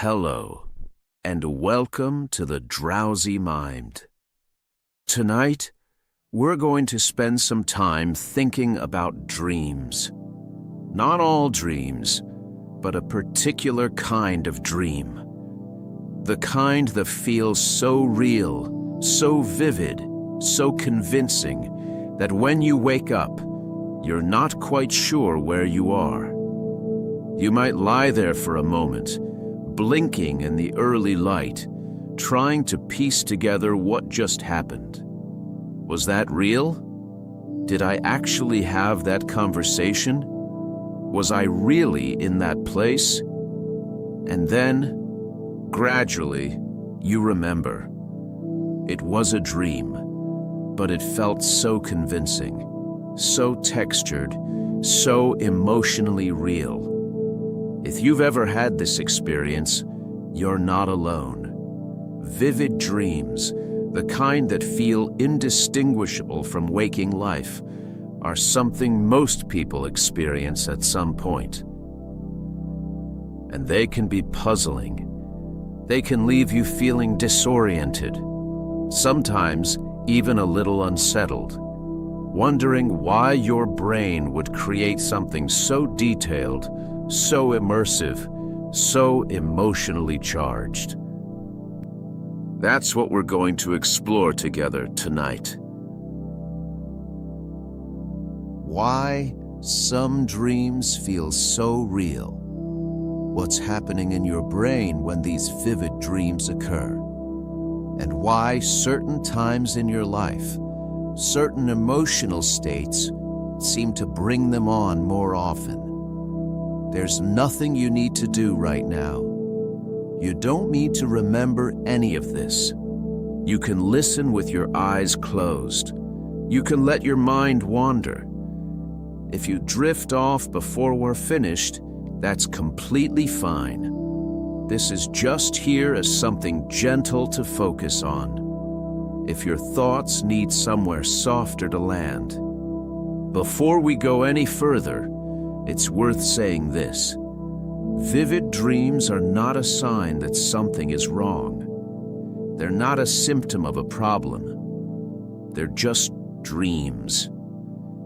Hello, and welcome to the Drowsy Mind. Tonight, we're going to spend some time thinking about dreams. Not all dreams, but a particular kind of dream. The kind that feels so real, so vivid, so convincing that when you wake up, you're not quite sure where you are. You might lie there for a moment, blinking in the early light, trying to piece together what just happened. Was that real? Did I actually have that conversation? Was I really in that place? And then, gradually, you remember. It was a dream, but it felt so convincing, so textured, so emotionally real. If you've ever had this experience, you're not alone. Vivid dreams, the kind that feel indistinguishable from waking life, are something most people experience at some point. And they can be puzzling. They can leave you feeling disoriented, sometimes even a little unsettled, wondering why your brain would create something so detailed, so immersive, so emotionally charged. That's what we're going to explore together tonight. Why some dreams feel so real. What's happening in your brain when these vivid dreams occur. And why certain times in your life, certain emotional states seem to bring them on more often. There's nothing you need to do right now. You don't need to remember any of this. You can listen with your eyes closed. You can let your mind wander. If you drift off before we're finished, that's completely fine. This is just here as something gentle to focus on. If your thoughts need somewhere softer to land. Before we go any further, it's worth saying this. Vivid dreams are not a sign that something is wrong. They're not a symptom of a problem. They're just dreams.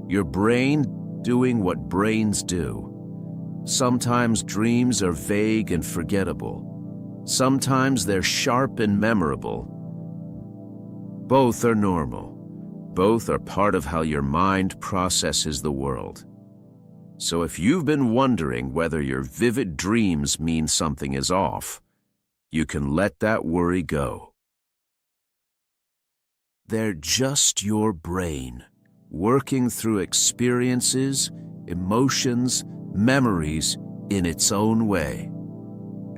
Your brain doing what brains do. Sometimes dreams are vague and forgettable. Sometimes they're sharp and memorable. Both are normal. Both are part of how your mind processes the world. So if you've been wondering whether your vivid dreams mean something is off, you can let that worry go. They're just your brain, working through experiences, emotions, memories in its own way.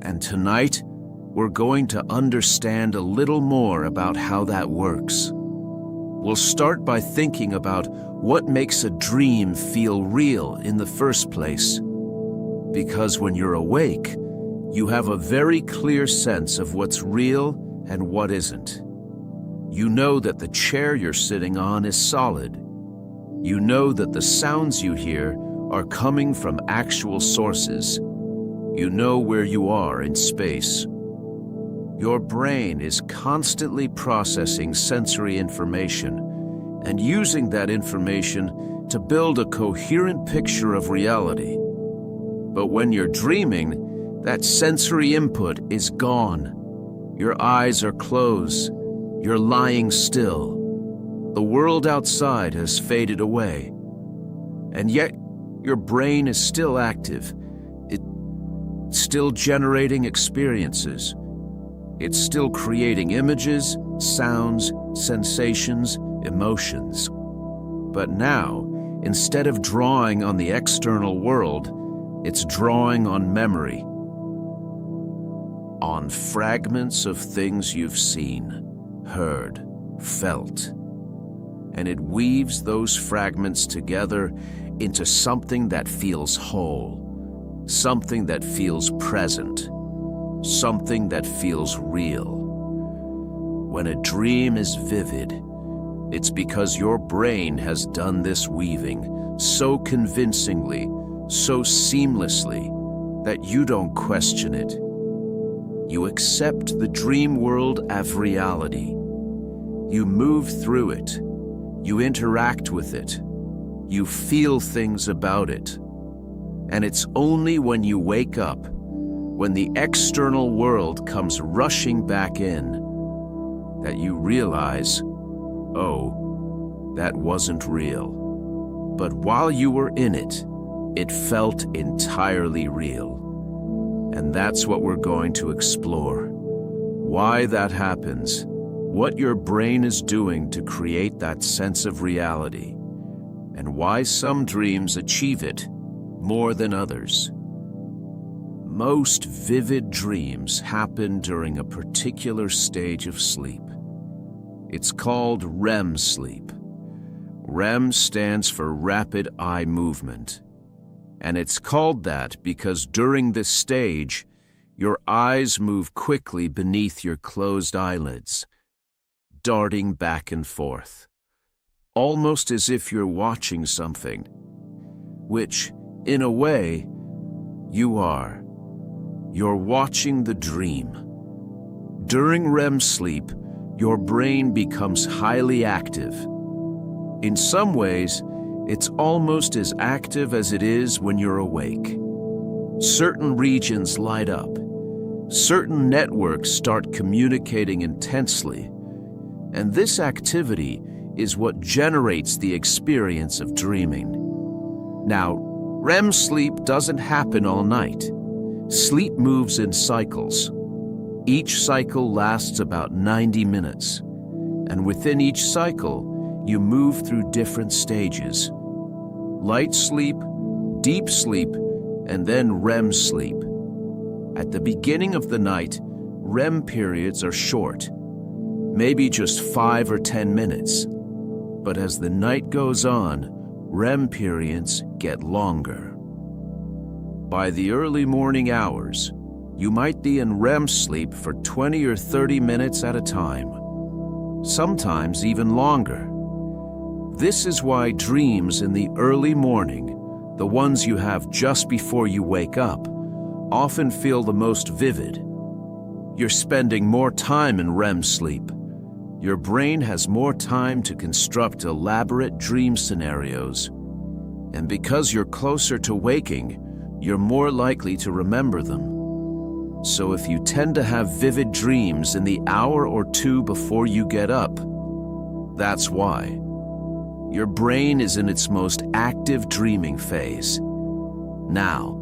And tonight, we're going to understand a little more about how that works. We'll start by thinking about what makes a dream feel real in the first place. Because when you're awake, you have a very clear sense of what's real and what isn't. You know that the chair you're sitting on is solid. You know that the sounds you hear are coming from actual sources. You know where you are in space. Your brain is constantly processing sensory information and using that information to build a coherent picture of reality. But when you're dreaming, that sensory input is gone. Your eyes are closed. You're lying still. The world outside has faded away. And yet, your brain is still active. It's still generating experiences. It's still creating images, sounds, sensations, emotions. But now, instead of drawing on the external world, it's drawing on memory, on fragments of things you've seen, heard, felt. And it weaves those fragments together into something that feels whole, something that feels present, something that feels real. When a dream is vivid, it's because your brain has done this weaving so convincingly, so seamlessly, that you don't question it. You accept the dream world as reality. You move through it. You interact with it. You feel things about it. And it's only when you wake up, when the external world comes rushing back in, that you realize, oh, that wasn't real. But while you were in it, it felt entirely real. And that's what we're going to explore. Why that happens, what your brain is doing to create that sense of reality, and why some dreams achieve it more than others. Most vivid dreams happen during a particular stage of sleep. It's called REM sleep. REM stands for rapid eye movement. And it's called that because during this stage, your eyes move quickly beneath your closed eyelids, darting back and forth, almost as if you're watching something, which, in a way, you are. You're watching the dream. During REM sleep, your brain becomes highly active. In some ways, it's almost as active as it is when you're awake. Certain regions light up. Certain networks start communicating intensely. And this activity is what generates the experience of dreaming. Now, REM sleep doesn't happen all night. Sleep moves in cycles. Each cycle lasts about 90 minutes. And within each cycle, you move through different stages: light sleep, deep sleep, and then REM sleep. At the beginning of the night, REM periods are short, maybe just 5 or 10 minutes. But as the night goes on, REM periods get longer. By the early morning hours, you might be in REM sleep for 20 or 30 minutes at a time, sometimes even longer. This is why dreams in the early morning, the ones you have just before you wake up, often feel the most vivid. You're spending more time in REM sleep. Your brain has more time to construct elaborate dream scenarios. And because you're closer to waking, you're more likely to remember them. So if you tend to have vivid dreams in the hour or two before you get up, that's why. Your brain is in its most active dreaming phase. Now,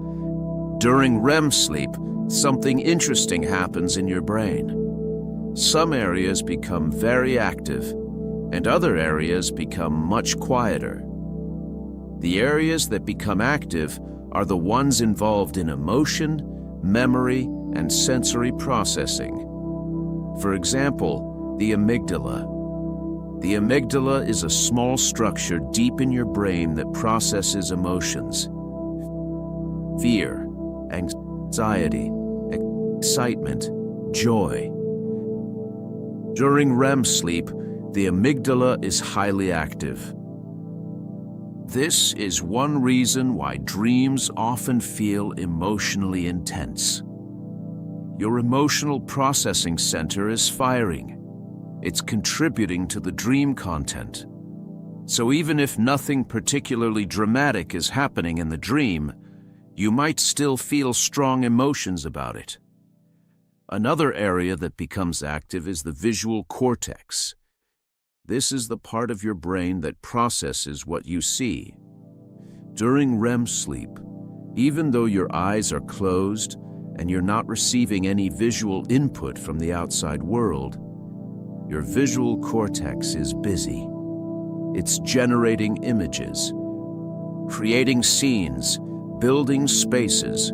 during REM sleep, something interesting happens in your brain. Some areas become very active, and other areas become much quieter. The areas that become active are the ones involved in emotion, memory, and sensory processing. For example, the amygdala. The amygdala is a small structure deep in your brain that processes emotions: fear, anxiety, excitement, joy. During REM sleep, the amygdala is highly active. This is one reason why dreams often feel emotionally intense. Your emotional processing center is firing. It's contributing to the dream content. So even if nothing particularly dramatic is happening in the dream, you might still feel strong emotions about it. Another area that becomes active is the visual cortex. This is the part of your brain that processes what you see. During REM sleep, even though your eyes are closed and you're not receiving any visual input from the outside world, your visual cortex is busy. It's generating images, creating scenes, building spaces.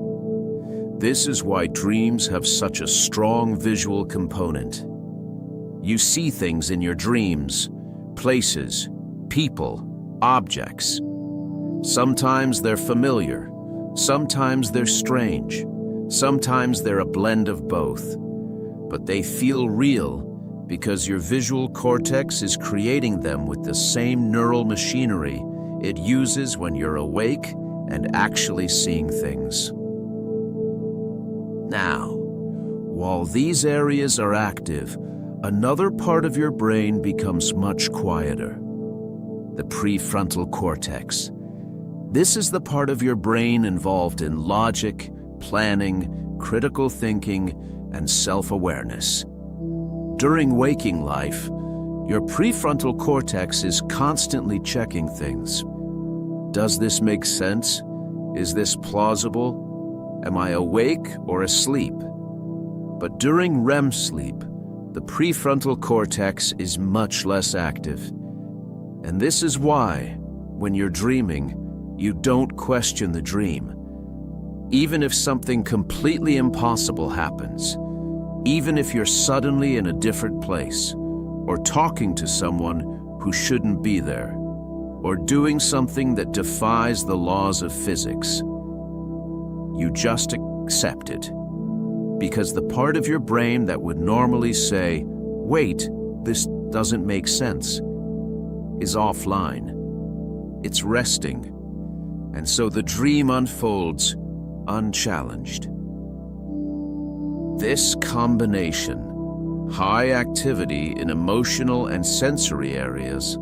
This is why dreams have such a strong visual component. You see things in your dreams, places, people, objects. Sometimes they're familiar, sometimes they're strange, sometimes they're a blend of both. But they feel real because your visual cortex is creating them with the same neural machinery it uses when you're awake and actually seeing things. Now, while these areas are active, another part of your brain becomes much quieter. The prefrontal cortex. This is the part of your brain involved in logic, planning, critical thinking, and self-awareness. During waking life, your prefrontal cortex is constantly checking things. Does this make sense? Is this plausible? Am I awake or asleep? But during REM sleep, the prefrontal cortex is much less active. And this is why, when you're dreaming, you don't question the dream. Even if something completely impossible happens, even if you're suddenly in a different place, or talking to someone who shouldn't be there, or doing something that defies the laws of physics, you just accept it. Because the part of your brain that would normally say, "Wait, this doesn't make sense," is offline. It's resting. And so the dream unfolds unchallenged. This combination, high activity in emotional and sensory areas,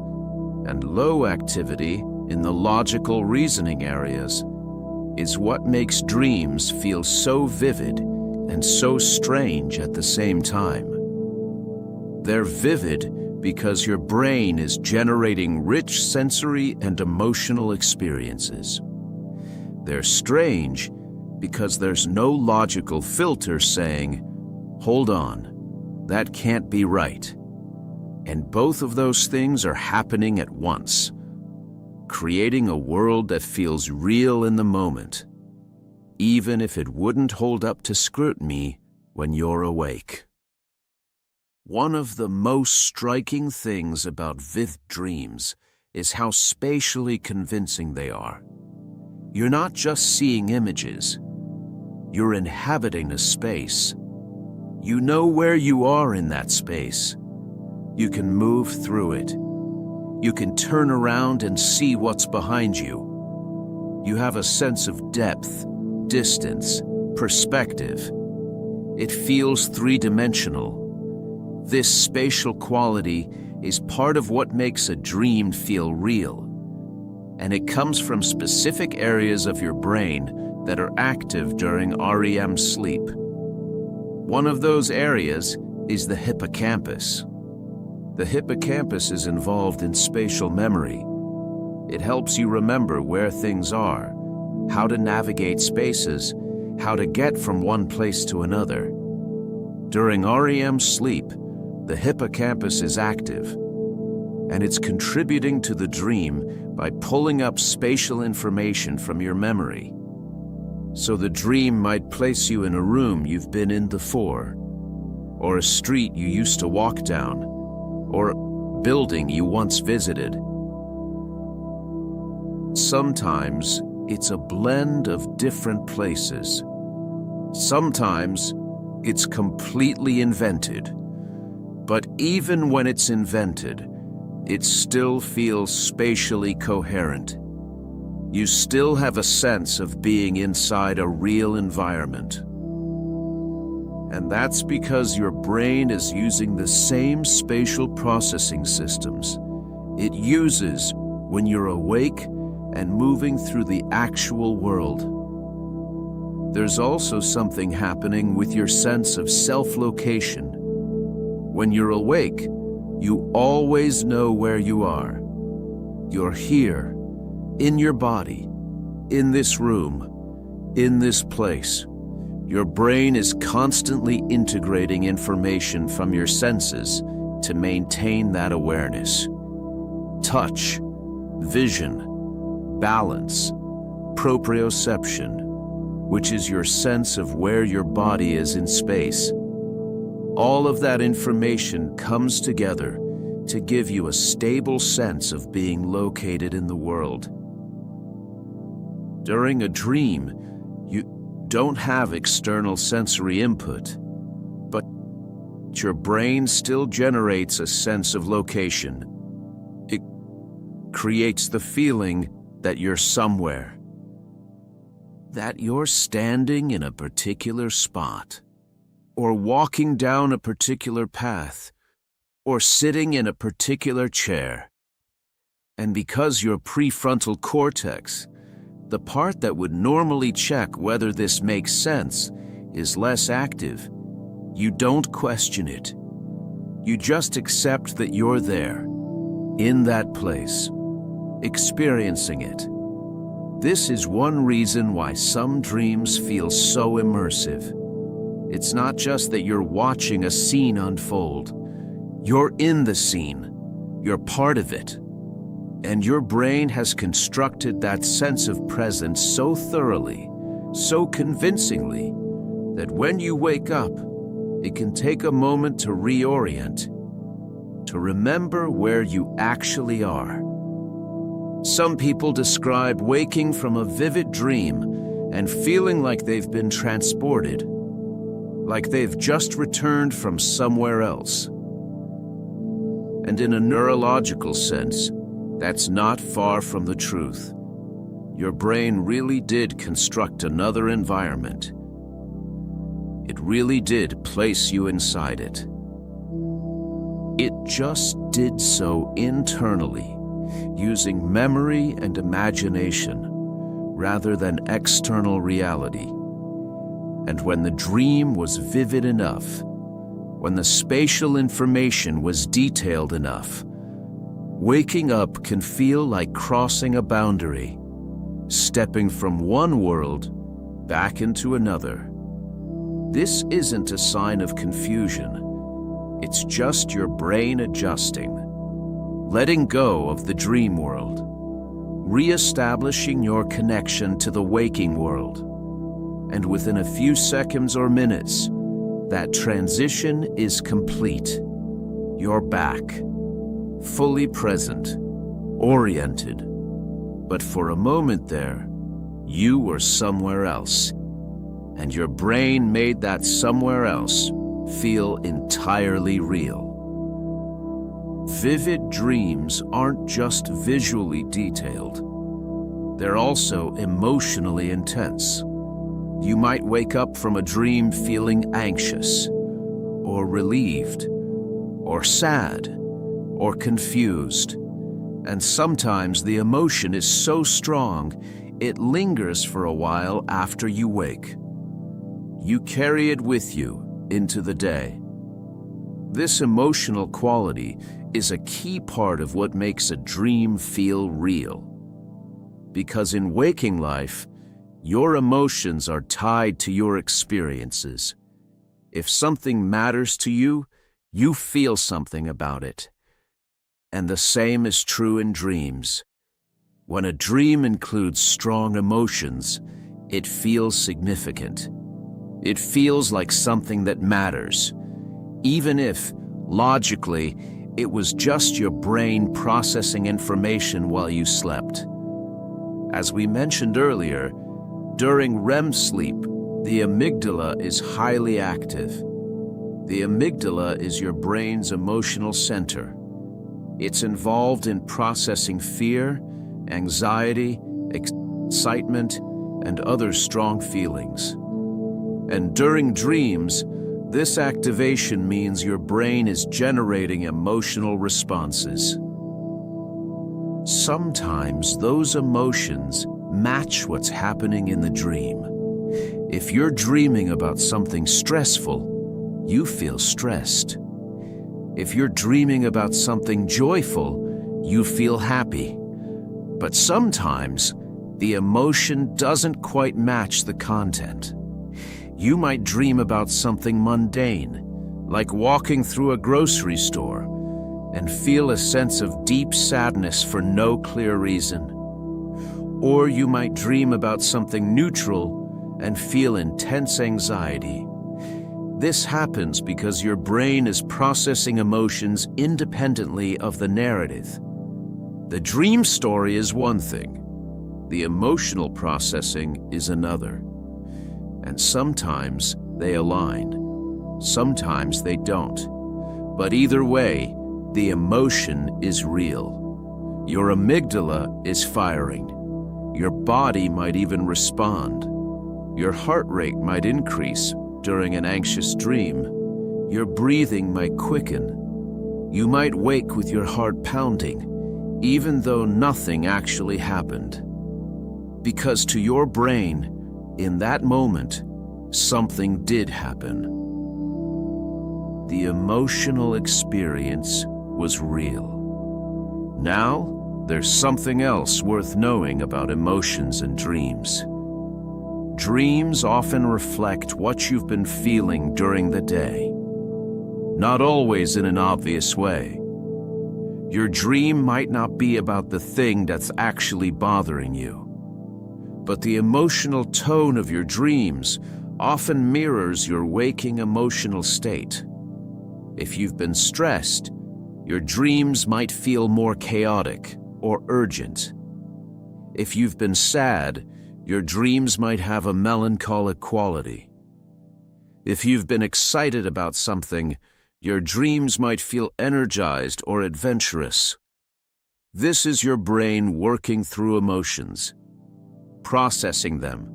and low activity in the logical reasoning areas, is what makes dreams feel so vivid and so strange at the same time. They're vivid because your brain is generating rich sensory and emotional experiences. They're strange because there's no logical filter saying, "Hold on, that can't be right." And both of those things are happening at once, creating a world that feels real in the moment, even if it wouldn't hold up to scrutiny when you're awake. One of the most striking things about vivid dreams is how spatially convincing they are. You're not just seeing images, you're inhabiting a space. You know where you are in that space. You can move through it. You can turn around and see what's behind you. You have a sense of depth, distance, perspective. It feels three-dimensional. This spatial quality is part of what makes a dream feel real, and it comes from specific areas of your brain that are active during REM sleep. One of those areas is the hippocampus. The hippocampus is involved in spatial memory. It helps you remember where things are, how to navigate spaces, how to get from one place to another. During REM sleep, the hippocampus is active, and it's contributing to the dream by pulling up spatial information from your memory. So the dream might place you in a room you've been in before, or a street you used to walk down, or a building you once visited. Sometimes it's a blend of different places. Sometimes it's completely invented. But even when it's invented, it still feels spatially coherent. You still have a sense of being inside a real environment. And that's because your brain is using the same spatial processing systems it uses when you're awake and moving through the actual world. There's also something happening with your sense of self-location. When you're awake, you always know where you are. You're here, in your body, in this room, in this place. Your brain is constantly integrating information from your senses to maintain that awareness. Touch, vision, balance, proprioception, which is your sense of where your body is in space. All of that information comes together to give you a stable sense of being located in the world. During a dream, you don't have external sensory input, but your brain still generates a sense of location. It creates the feeling that you're somewhere, that you're standing in a particular spot, or walking down a particular path, or sitting in a particular chair. And because your prefrontal cortex, the part that would normally check whether this makes sense, is less active, you don't question it. You just accept that you're there, in that place, experiencing it. This is one reason why some dreams feel so immersive. It's not just that you're watching a scene unfold. You're in the scene. You're part of it. And your brain has constructed that sense of presence so thoroughly, so convincingly, that when you wake up, it can take a moment to reorient, to remember where you actually are. Some people describe waking from a vivid dream and feeling like they've been transported, like they've just returned from somewhere else. And in a neurological sense, that's not far from the truth. Your brain really did construct another environment. It really did place you inside it. It just did so internally, using memory and imagination rather than external reality. And when the dream was vivid enough, when the spatial information was detailed enough, waking up can feel like crossing a boundary, stepping from one world back into another. This isn't a sign of confusion. It's just your brain adjusting, letting go of the dream world, re-establishing your connection to the waking world. And within a few seconds or minutes, that transition is complete. You're back, fully present, oriented. But for a moment there, you were somewhere else. And your brain made that somewhere else feel entirely real. Vivid dreams aren't just visually detailed. They're also emotionally intense. You might wake up from a dream feeling anxious, or relieved, or sad, or confused. And sometimes the emotion is so strong, it lingers for a while after you wake. You carry it with you into the day. This emotional quality is a key part of what makes a dream feel real. Because in waking life, your emotions are tied to your experiences. If something matters to you, you feel something about it. And the same is true in dreams. When a dream includes strong emotions, it feels significant. It feels like something that matters, even if, logically, it was just your brain processing information while you slept. As we mentioned earlier, during REM sleep, the amygdala is highly active. The amygdala is your brain's emotional center. It's involved in processing fear, anxiety, excitement, and other strong feelings. And during dreams, this activation means your brain is generating emotional responses. Sometimes those emotions match what's happening in the dream. If you're dreaming about something stressful, you feel stressed. If you're dreaming about something joyful, you feel happy. But sometimes, the emotion doesn't quite match the content. You might dream about something mundane, like walking through a grocery store, and feel a sense of deep sadness for no clear reason. Or you might dream about something neutral and feel intense anxiety. This happens because your brain is processing emotions independently of the narrative. The dream story is one thing. The emotional processing is another. And sometimes they align. Sometimes they don't. But either way, the emotion is real. Your amygdala is firing. Your body might even respond. Your heart rate might increase during an anxious dream, your breathing might quicken. You might wake with your heart pounding, even though nothing actually happened. Because to your brain, in that moment, something did happen. The emotional experience was real. Now, there's something else worth knowing about emotions and dreams. Dreams often reflect what you've been feeling during the day. Not always in an obvious way. Your dream might not be about the thing that's actually bothering you. But the emotional tone of your dreams often mirrors your waking emotional state. If you've been stressed, your dreams might feel more chaotic or urgent. If you've been sad, your dreams might have a melancholic quality. If you've been excited about something, your dreams might feel energized or adventurous. This is your brain working through emotions, processing them,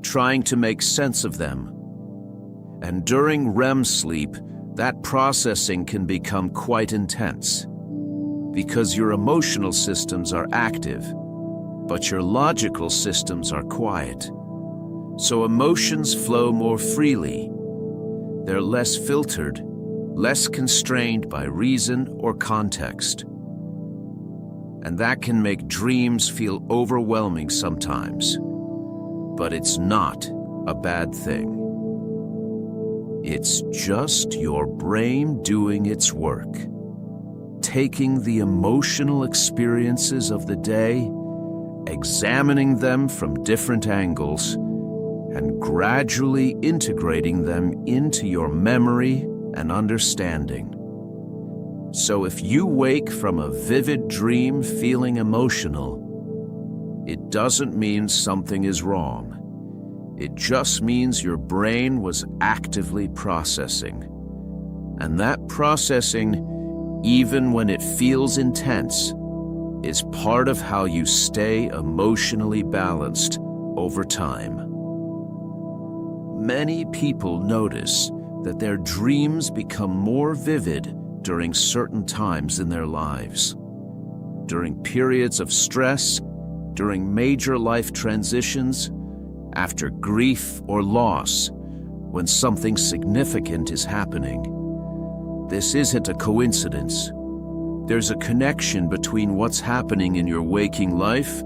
trying to make sense of them. And during REM sleep, that processing can become quite intense, because your emotional systems are active, but your logical systems are quiet. So emotions flow more freely. They're less filtered, less constrained by reason or context. And that can make dreams feel overwhelming sometimes. But it's not a bad thing. It's just your brain doing its work, taking the emotional experiences of the day, examining them from different angles, and gradually integrating them into your memory and understanding. So if you wake from a vivid dream feeling emotional, it doesn't mean something is wrong. It just means your brain was actively processing. And that processing, even when it feels intense, is part of how you stay emotionally balanced over time. Many people notice that their dreams become more vivid during certain times in their lives. During periods of stress, during major life transitions, after grief or loss, when something significant is happening. This isn't a coincidence. There's a connection between what's happening in your waking life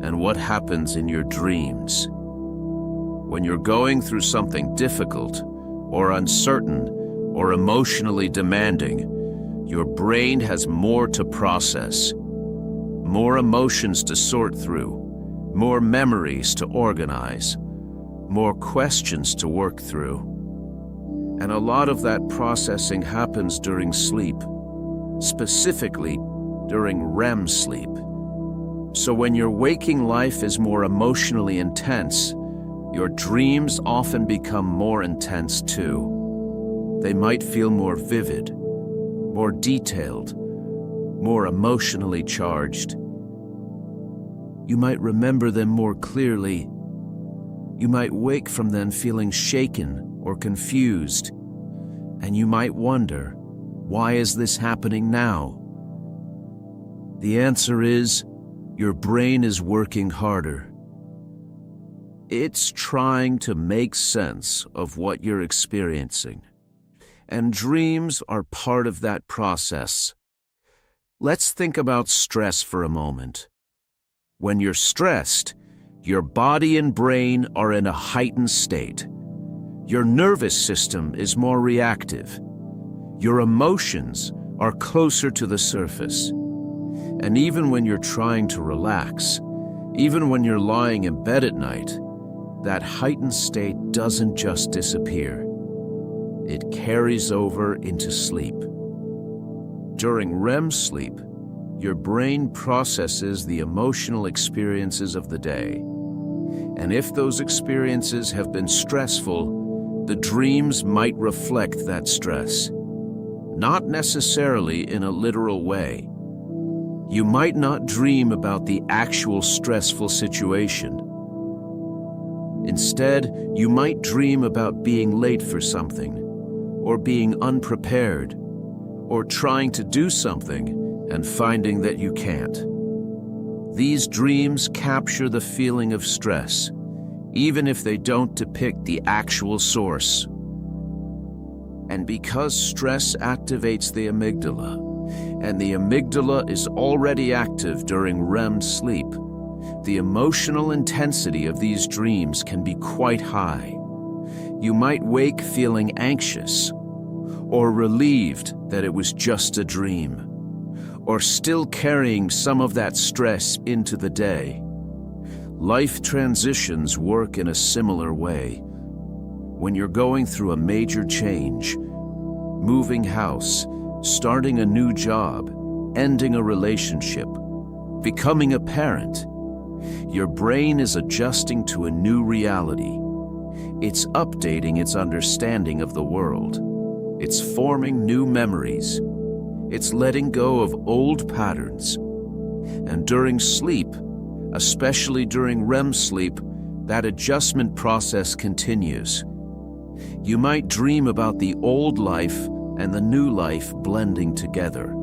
and what happens in your dreams. When you're going through something difficult, or uncertain, or emotionally demanding, your brain has more to process, more emotions to sort through, more memories to organize, more questions to work through. And a lot of that processing happens during sleep, specifically during REM sleep. So when your waking life is more emotionally intense, your dreams often become more intense too. They might feel more vivid, more detailed, more emotionally charged. You might remember them more clearly. You might wake from them feeling shaken or confused. And you might wonder, why is this happening now? The answer is, your brain is working harder. It's trying to make sense of what you're experiencing. And dreams are part of that process. Let's think about stress for a moment. When you're stressed, your body and brain are in a heightened state. Your nervous system is more reactive. Your emotions are closer to the surface. And even when you're trying to relax, even when you're lying in bed at night, that heightened state doesn't just disappear. It carries over into sleep. During REM sleep, your brain processes the emotional experiences of the day. And if those experiences have been stressful, the dreams might reflect that stress. Not necessarily in a literal way. You might not dream about the actual stressful situation, Instead, you might dream about being late for something, or being unprepared, or trying to do something and finding that you can't. These dreams capture the feeling of stress, even if they don't depict the actual source. And because stress activates the amygdala, and the amygdala is already active during REM sleep, the emotional intensity of these dreams can be quite high. You might wake feeling anxious, or relieved that it was just a dream, or still carrying some of that stress into the day. Life transitions work in a similar way. When you're going through a major change, moving house, starting a new job, ending a relationship, becoming a parent, your brain is adjusting to a new reality. It's updating its understanding of the world. It's forming new memories. It's letting go of old patterns. And during sleep, especially during REM sleep, that adjustment process continues. You might dream about the old life and the new life blending together.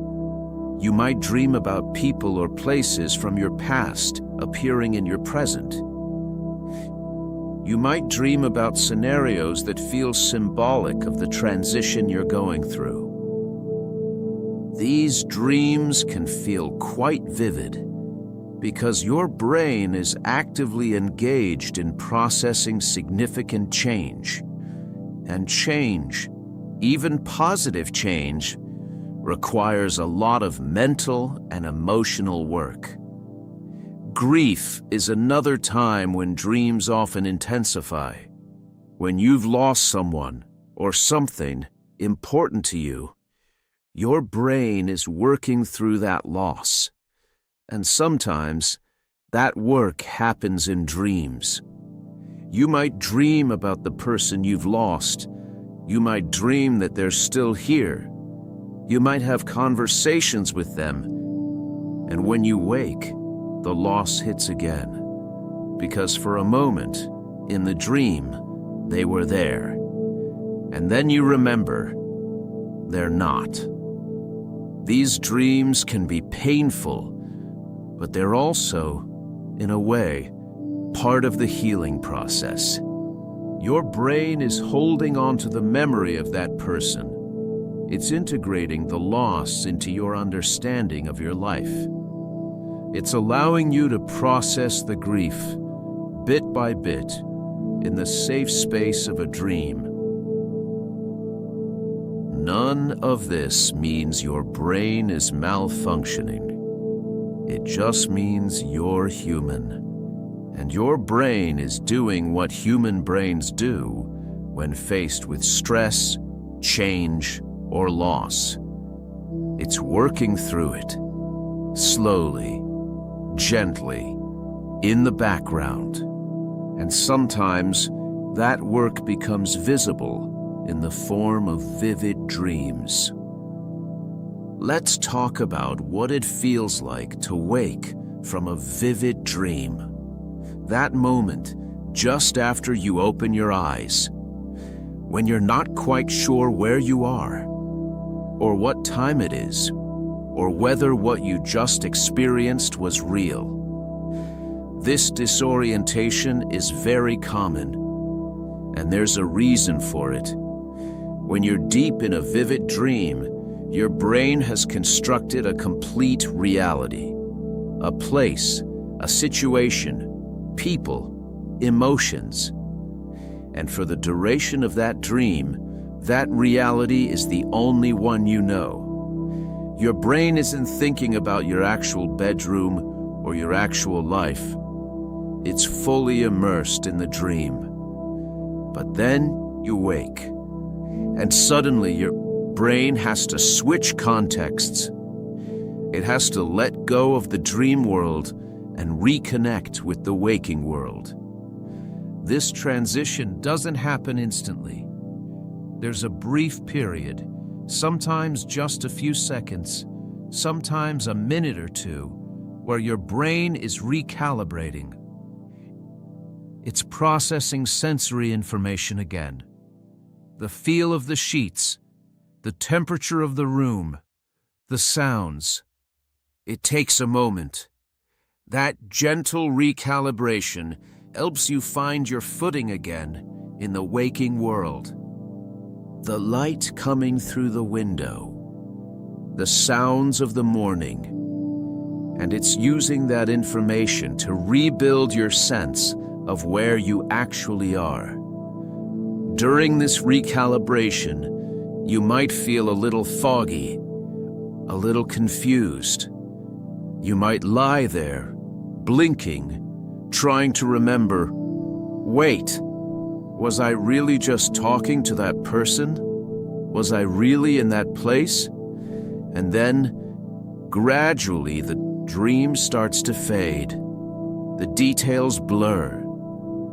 You might dream about people or places from your past appearing in your present. You might dream about scenarios that feel symbolic of the transition you're going through. These dreams can feel quite vivid because your brain is actively engaged in processing significant change. And change, even positive change, requires a lot of mental and emotional work. Grief is another time when dreams often intensify. When you've lost someone or something important to you, your brain is working through that loss. And sometimes that work happens in dreams. You might dream about the person you've lost. You might dream that they're still here. You might have conversations with them. And when you wake, the loss hits again. Because for a moment, in the dream, they were there. And then you remember, they're not. These dreams can be painful, but they're also, in a way, part of the healing process. Your brain is holding on to the memory of that person. It's integrating the loss into your understanding of your life. It's allowing you to process the grief, bit by bit, in the safe space of a dream. None of this means your brain is malfunctioning. It just means you're human. And your brain is doing what human brains do when faced with stress, change, or loss. It's working through it, slowly, gently, in the background. And sometimes that work becomes visible in the form of vivid dreams. Let's talk about what it feels like to wake from a vivid dream. That moment, just after you open your eyes, when you're not quite sure where you are, or what time it is, or whether what you just experienced was real. This disorientation is very common, and there's a reason for it. When you're deep in a vivid dream, your brain has constructed a complete reality. A place, a situation, people, emotions. And for the duration of that dream, that reality is the only one you know. Your brain isn't thinking about your actual bedroom or your actual life. It's fully immersed in the dream. But then you wake, and suddenly your brain has to switch contexts. It has to let go of the dream world and reconnect with the waking world. This transition doesn't happen instantly. There's a brief period, sometimes just a few seconds, sometimes a minute or two, where your brain is recalibrating. It's processing sensory information again. The feel of the sheets, the temperature of the room, the sounds. It takes a moment. That gentle recalibration helps you find your footing again in the waking world. The light coming through the window, the sounds of the morning, and it's using that information to rebuild your sense of where you actually are. During this recalibration, you might feel a little foggy, a little confused. You might lie there, blinking, trying to remember, wait, was I really just talking to that person? Was I really in that place? And then, gradually, the dream starts to fade. The details blur.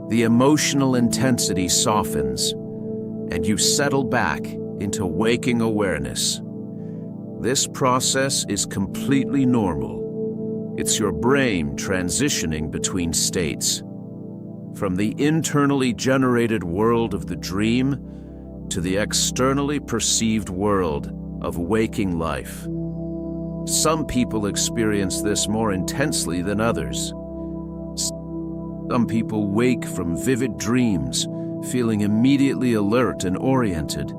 The emotional intensity softens, and you settle back into waking awareness. This process is completely normal. It's your brain transitioning between states, from the internally generated world of the dream to the externally perceived world of waking life. Some people experience this more intensely than others. Some people wake from vivid dreams, feeling immediately alert and oriented.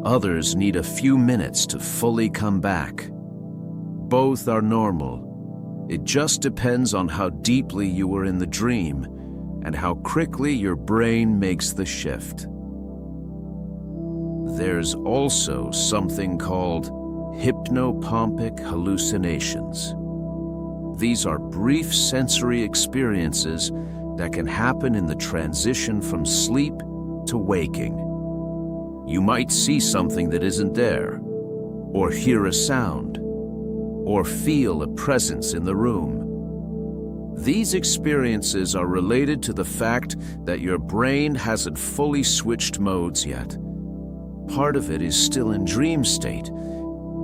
Others need a few minutes to fully come back. Both are normal. It just depends on how deeply you were in the dream and how quickly your brain makes the shift. There's also something called hypnopompic hallucinations. These are brief sensory experiences that can happen in the transition from sleep to waking. You might see something that isn't there, or hear a sound, or feel a presence in the room. These experiences are related to the fact that your brain hasn't fully switched modes yet. Part of it is still in dream state,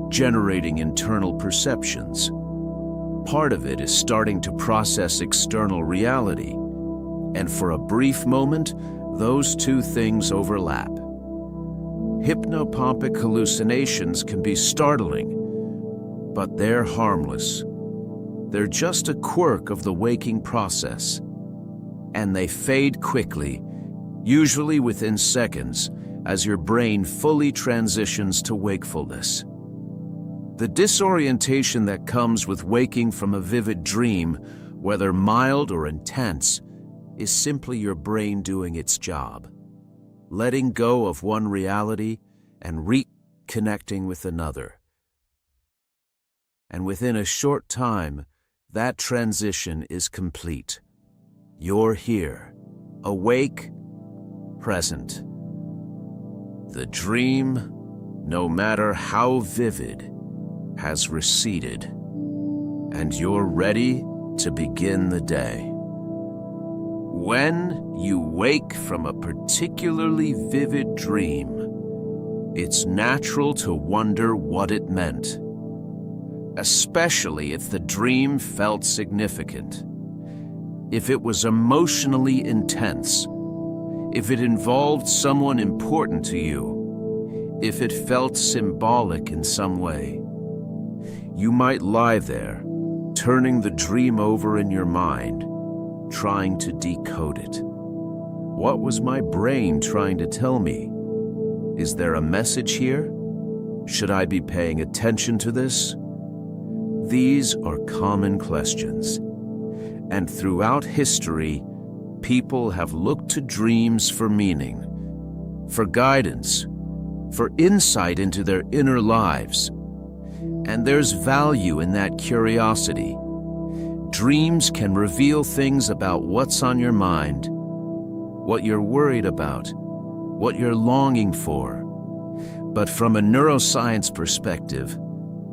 generating internal perceptions. Part of it is starting to process external reality, and for a brief moment, those two things overlap. Hypnopompic hallucinations can be startling, but they're harmless. They're just a quirk of the waking process, and they fade quickly, usually within seconds, as your brain fully transitions to wakefulness. The disorientation that comes with waking from a vivid dream, whether mild or intense, is simply your brain doing its job, letting go of one reality and reconnecting with another. And within a short time, that transition is complete. You're here, awake, present. The dream, no matter how vivid, has receded, and you're ready to begin the day. When you wake from a particularly vivid dream, it's natural to wonder what it meant, especially if the dream felt significant, if it was emotionally intense, if it involved someone important to you, if it felt symbolic in some way. You might lie there, turning the dream over in your mind, trying to decode it. What was my brain trying to tell me? Is there a message here? Should I be paying attention to this? These are common questions, and throughout history, people have looked to dreams for meaning, for guidance, for insight into their inner lives. And there's value in that curiosity. Dreams can reveal things about what's on your mind, what you're worried about, what you're longing for. But from a neuroscience perspective,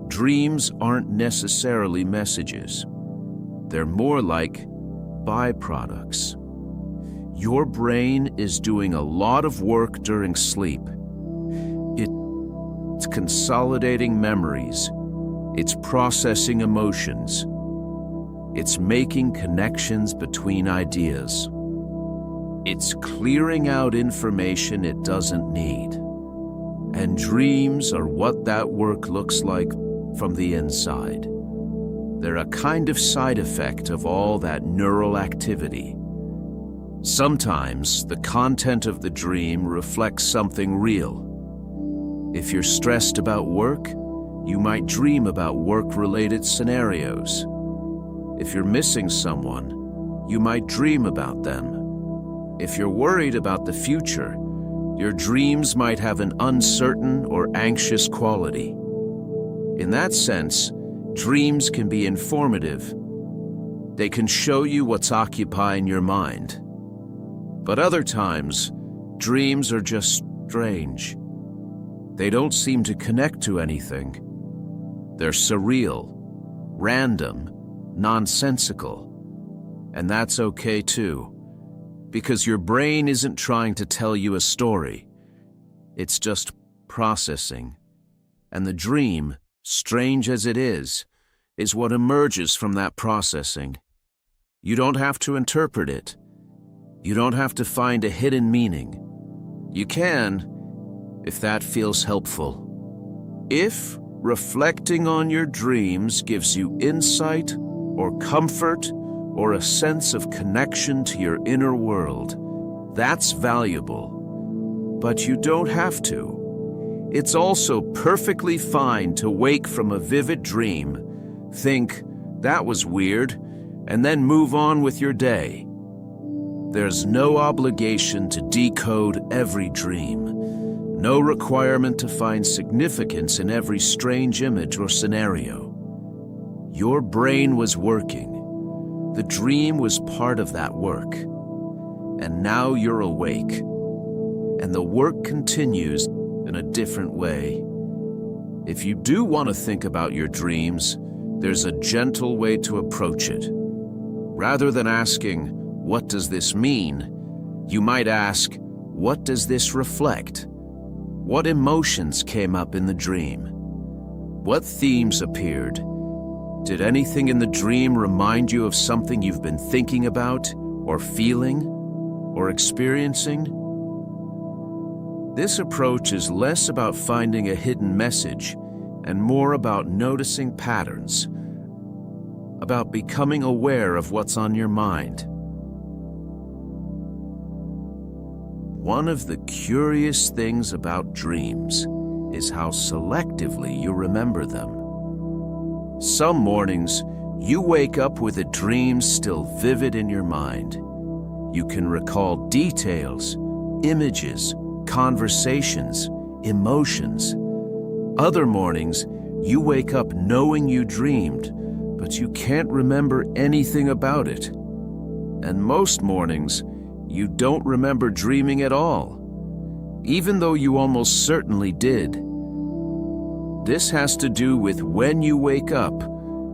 dreams aren't necessarily messages. They're more like byproducts. Your brain is doing a lot of work during sleep. It's consolidating memories. It's processing emotions. It's making connections between ideas. It's clearing out information it doesn't need. And dreams are what that work looks like from the inside. They're a kind of side effect of all that neural activity. Sometimes the content of the dream reflects something real. If you're stressed about work, you might dream about work-related scenarios. If you're missing someone, you might dream about them. If you're worried about the future, your dreams might have an uncertain or anxious quality. In that sense, dreams can be informative. They can show you what's occupying your mind. But other times, dreams are just strange. They don't seem to connect to anything. They're surreal, random, nonsensical. And that's okay too, because your brain isn't trying to tell you a story. It's just processing. And the dream, strange as it is what emerges from that processing. You don't have to interpret it. You don't have to find a hidden meaning. You can, if that feels helpful. If reflecting on your dreams gives you insight or comfort or a sense of connection to your inner world, that's valuable. But you don't have to. It's also perfectly fine to wake from a vivid dream, think, "That was weird," and then move on with your day. There's no obligation to decode every dream, no requirement to find significance in every strange image or scenario. Your brain was working. The dream was part of that work. And now you're awake. And the work continues in a different way. If you do want to think about your dreams, there's a gentle way to approach it. Rather than asking, "What does this mean?" you might ask, "What does this reflect?" What emotions came up in the dream? What themes appeared? Did anything in the dream remind you of something you've been thinking about, or feeling, or experiencing? This approach is less about finding a hidden message and more about noticing patterns, about becoming aware of what's on your mind. One of the curious things about dreams is how selectively you remember them. Some mornings, you wake up with a dream still vivid in your mind. You can recall details, images, conversations, emotions. Other mornings, you wake up knowing you dreamed, but you can't remember anything about it. And most mornings, you don't remember dreaming at all, even though you almost certainly did. This has to do with when you wake up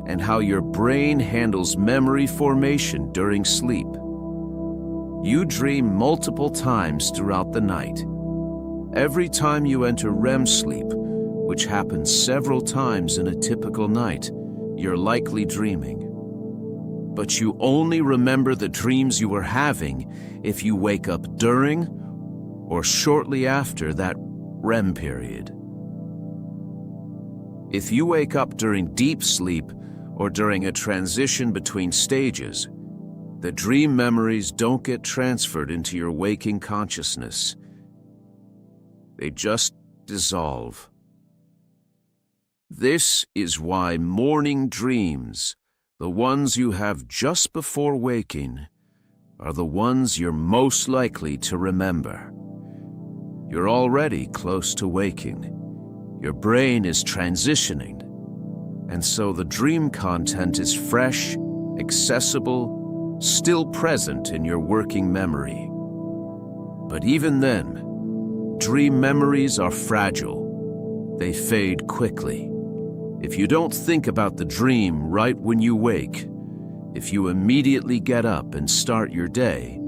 and how your brain handles memory formation during sleep. You dream multiple times throughout the night. Every time you enter REM sleep, which happens several times in a typical night, you're likely dreaming. But you only remember the dreams you were having if you wake up during or shortly after that REM period. If you wake up during deep sleep or during a transition between stages, the dream memories don't get transferred into your waking consciousness. They just dissolve. This is why morning dreams, the ones you have just before waking, are the ones you're most likely to remember. You're already close to waking. Your brain is transitioning, and so the dream content is fresh, accessible, still present in your working memory. But even then, dream memories are fragile. They fade quickly. If you don't think about the dream right when you wake, if you immediately get up and start your day,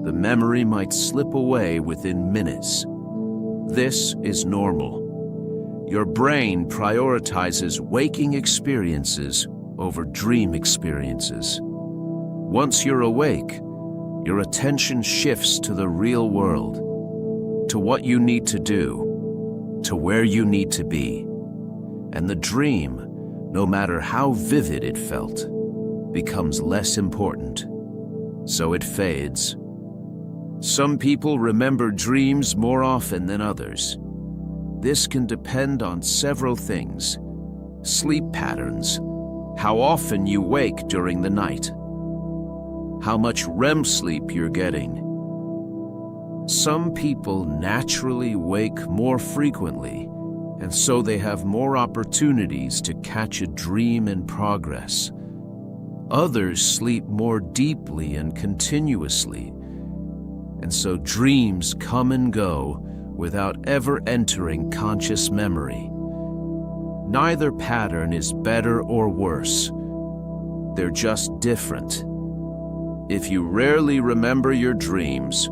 the memory might slip away within minutes. This is normal. Your brain prioritizes waking experiences over dream experiences. Once you're awake, your attention shifts to the real world, to what you need to do, to where you need to be. And the dream, no matter how vivid it felt, becomes less important. So it fades. Some people remember dreams more often than others. This can depend on several things: sleep patterns, how often you wake during the night, how much REM sleep you're getting. Some people naturally wake more frequently, and so they have more opportunities to catch a dream in progress. Others sleep more deeply and continuously, and so dreams come and go without ever entering conscious memory. Neither pattern is better or worse. They're just different. If you rarely remember your dreams,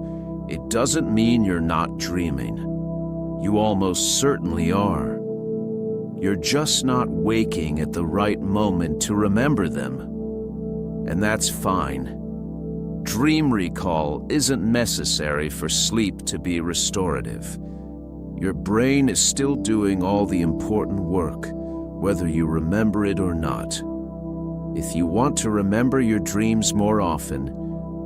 it doesn't mean you're not dreaming. You almost certainly are. You're just not waking at the right moment to remember them. And that's fine. Dream recall isn't necessary for sleep to be restorative. Your brain is still doing all the important work, whether you remember it or not. If you want to remember your dreams more often,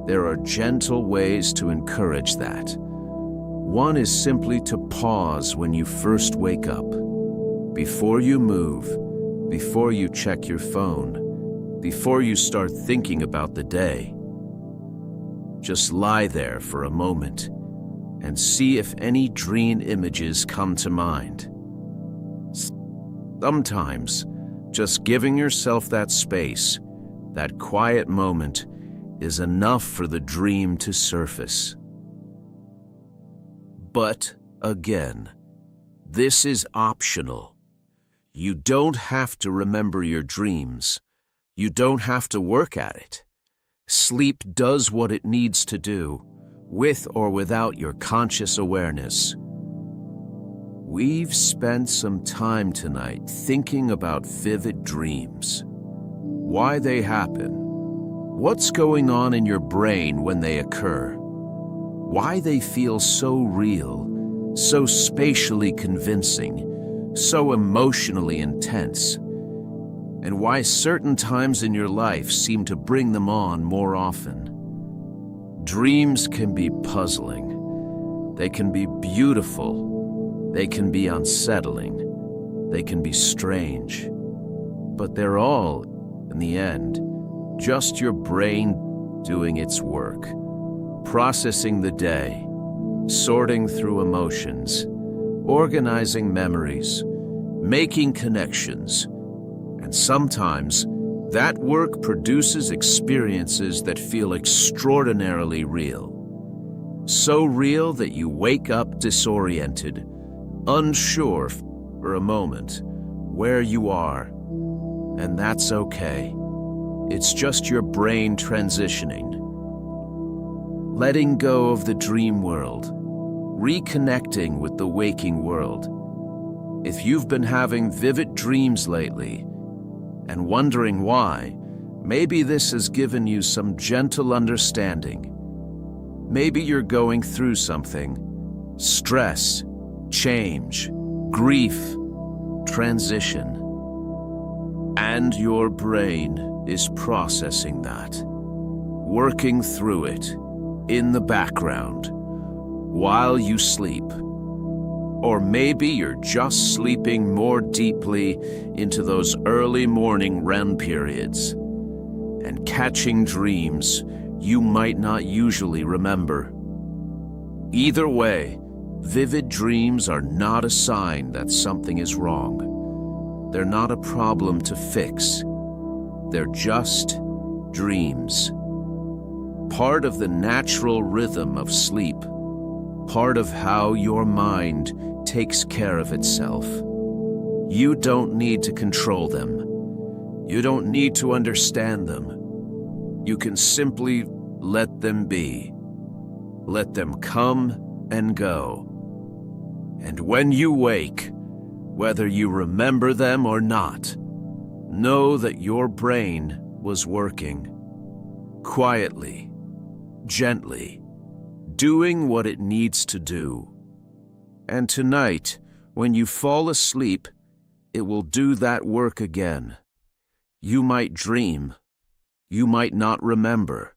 there are gentle ways to encourage that. One is simply to pause when you first wake up. Before you move, before you check your phone, before you start thinking about the day. Just lie there for a moment and see if any dream images come to mind. Sometimes, just giving yourself that space, that quiet moment, is enough for the dream to surface. But, again, this is optional. You don't have to remember your dreams. You don't have to work at it. Sleep does what it needs to do, with or without your conscious awareness. We've spent some time tonight thinking about vivid dreams. Why they happen. What's going on in your brain when they occur. Why they feel so real, so spatially convincing, so emotionally intense. And why certain times in your life seem to bring them on more often. Dreams can be puzzling. They can be beautiful. They can be unsettling. They can be strange. But they're all, in the end, just your brain doing its work, processing the day, sorting through emotions, organizing memories, making connections. And sometimes, that work produces experiences that feel extraordinarily real. So real that you wake up disoriented, unsure for a moment where you are. And that's okay. It's just your brain transitioning. Letting go of the dream world, reconnecting with the waking world. If you've been having vivid dreams lately, and wondering why, maybe this has given you some gentle understanding. Maybe you're going through something: stress, change, grief, transition. And your brain is processing that, working through it, in the background, while you sleep. Or maybe you're just sleeping more deeply into those early morning REM periods and catching dreams you might not usually remember. Either way, vivid dreams are not a sign that something is wrong. They're not a problem to fix. They're just dreams. Part of the natural rhythm of sleep. Part of how your mind takes care of itself. You don't need to control them. You don't need to understand them. You can simply let them be. Let them come and go. And when you wake, whether you remember them or not, know that your brain was working quietly, gently, doing what it needs to do. And tonight, when you fall asleep, it will do that work again. You might dream, you might not remember,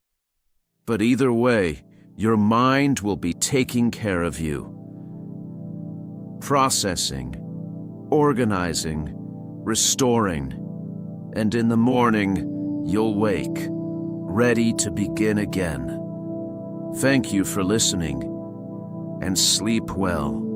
but either way, your mind will be taking care of you. Processing, organizing, restoring, and in the morning, you'll wake, ready to begin again. Thank you for listening, and sleep well.